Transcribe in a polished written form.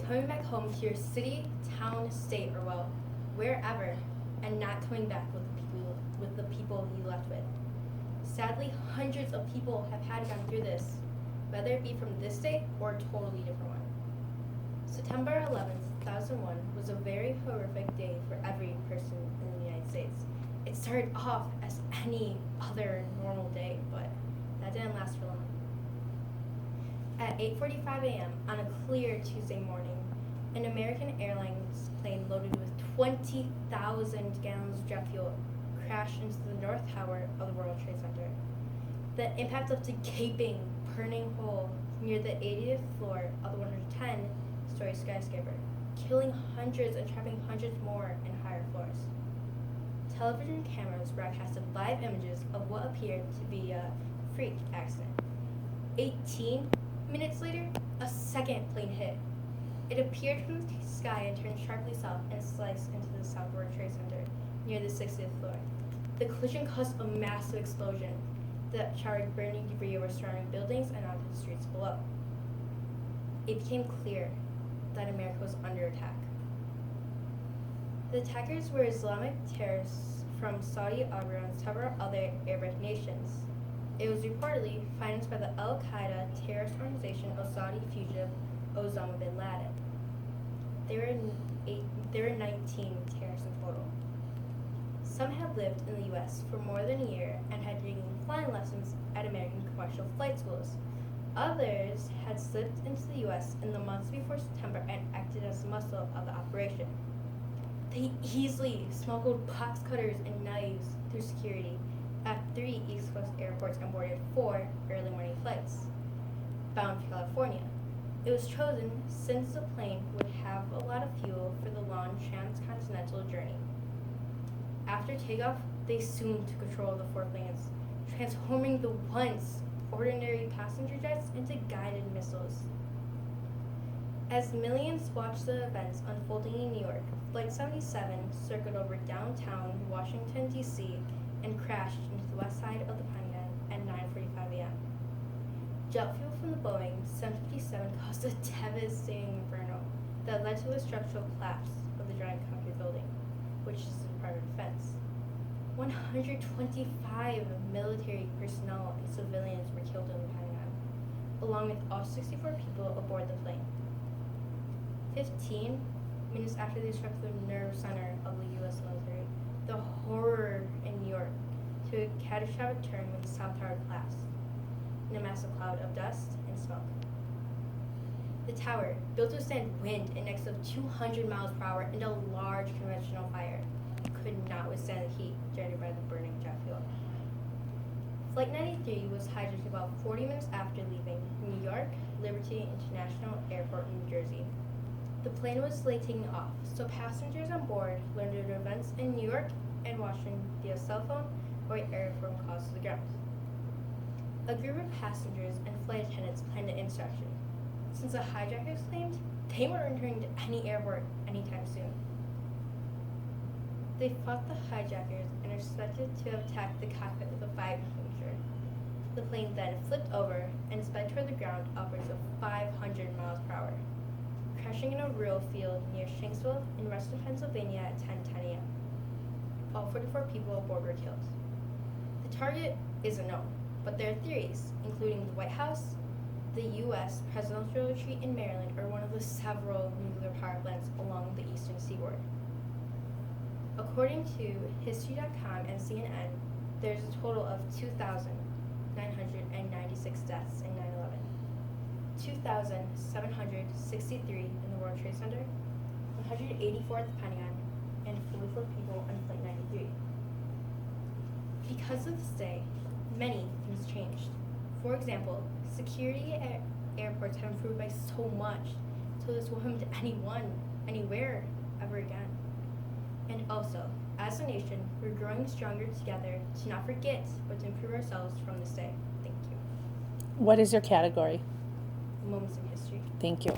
coming back home to your city, town, state, or well, wherever, and not coming back with the people you left with. Sadly, hundreds of people have had gone through this, whether it be from this state or a totally different one. September 11th, 2001 was a very horrific day for every person in the United States. It started off as any other normal day, but that didn't last for long. At 8:45 a.m. on a clear Tuesday morning, an American Airlines plane loaded with 20,000 gallons of jet fuel crashed into the North Tower of the World Trade Center. The impact left a gaping, burning hole near the 80th floor of the 110-story skyscraper, killing hundreds and trapping hundreds more in higher floors. Television cameras broadcasted live images of what appeared to be a freak accident. 18 minutes later, a second plane hit. It appeared from the sky and turned sharply south and sliced into the South World Trade Center near the 60th floor. The collision caused a massive explosion that showered burning debris over surrounding buildings and onto the streets below. It became clear that America was under attack. The attackers were Islamic terrorists from Saudi Arabia and several other Arab nations. It was reportedly financed by the Al-Qaeda terrorist organization of Saudi fugitive Osama bin Laden. There were 19 terrorists in total. Some had lived in the U.S. for more than a year and had taken flying lessons at American commercial flight schools. Others had slipped into the U.S. in the months before September and acted as the muscle of the operation. They easily smuggled box cutters and knives through security at 3 East Coast airports and boarded 4 early morning flights bound for California. It was chosen since the plane would have a lot of fuel for the long transcontinental journey. After takeoff, they soon took control of the 4 planes, transforming the once ordinary passenger jets into guided missiles. As millions watched the events unfolding in New York, Flight 77 circled over downtown Washington, D.C. and crashed into the west side of the Pentagon at 9:45 a.m. Jet fuel from the Boeing 757 caused a devastating inferno that led to the structural collapse of the giant concrete building, which is the Department of Defense. 125 military personnel and civilians were killed in the Pentagon, along with all 64 people aboard the plane. 15 minutes after they struck the nerve center of the U.S. military, the horror in New York took a catastrophic turn when the South Tower collapsed in a massive cloud of dust and smoke. The tower, built to withstand wind in excess of 200 miles per hour and a large conventional fire, could not withstand the heat generated by the burning jet fuel. Flight 93 was hijacked about 40 minutes after leaving New York Liberty International Airport in New Jersey. The plane was late taking off, so passengers on board learned of events in New York and Washington via cell phone or airphone calls to the ground. A group of passengers and flight attendants planned an insurrection, since the hijackers claimed they weren't returning to any airport anytime soon. They fought the hijackers and are suspected to have attacked the cockpit with a 5-extinguisher. The plane then flipped over and sped toward the ground upwards of 500 miles per hour, crashing in a rural field near Shanksville in Reston, Pennsylvania at 10:10 a.m. All 44 people aboard were killed. The target isn't known, but there are theories, including the White House, the U.S. presidential retreat in Maryland, or one of the several nuclear power plants along the eastern seaboard. According to History.com and CNN, there's a total of 2,996 deaths in 9/11, 2,763 in the World Trade Center, 184 at the Pentagon, and 44 people on Flight 93. Because of this day, many things changed. For example, security at airports have improved by so much, so this won't happen to anyone, anywhere, ever again. And also, as a nation, we're growing stronger together to not forget, but to improve ourselves from this day. Thank you. What is your category? Moments in history. Thank you.